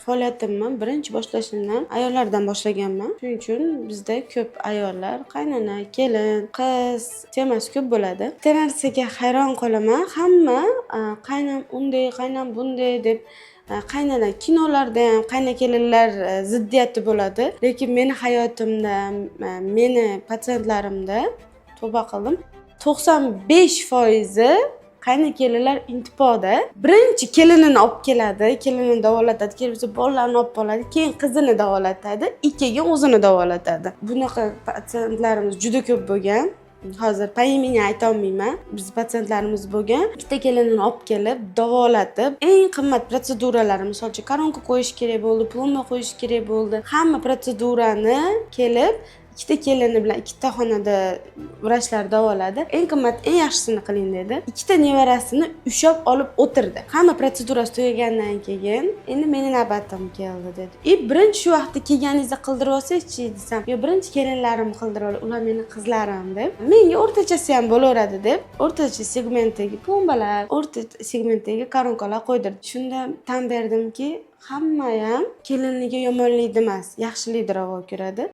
Faoliyatimni birinchi boshlashimdan ayollardan boshlaganman. Shuning uchun bizda ko'p ayollar qaynona, kelin, qiz temasi ko'p bo'ladi. Bitta narsaga hayron qolaman. Hamma qaynam unday, qaynam bunday deb qaynana kinolarda ham qayna kelinlar ziddiyati bo'ladi. Lekin meni hayotimda, meni patsientlarimda tavba qildim. 95% qayna kelinlar intipoda. Birinchi kelinini olib keladi, kelinini davolatadi, kelsa bolalarini olib qoladi, keyin qizini davolatadi, keyin o'zini davolatadi. Bunaqa patsientlarimiz juda ko'p bo'lgan. Hozir payimini ayta olmayman. Biz patsientlarimiz bo'lgan. Ikkita kelinini olib kelib, davolatib, eng qimmat protseduralar, masalan, koronka qo'yish kerak bo'ldi, plomba qo'yish kerak bo'ldi. Hamma protsedurani kelib ikkita kelini bilan ikkita xonada vrachlar davoladi. Eng qimmat, eng yaxshisini qiling dedi. Ikkita nevarasini ushab olib o'tirdi. Hamma protsedurasi tugagandan keyin, endi meni navbatim keldi dedi. Birinchi shu vaqtda kelganingizda qildirib olsangiz-chi desam, "Yo, birinchi kelinlarim qildirib oldi, ular meni qizlarim" deb. Menga o'rtachasi ham bo'laveradi deb, o'rtacha segmentdagi plombalar, o'rta segmentdagi koronkalar qo'ydirdi. Shunda tan berdimki, hamma ham kelinligiga yomonlikni emas, yaxshilikni ravo ko'radi.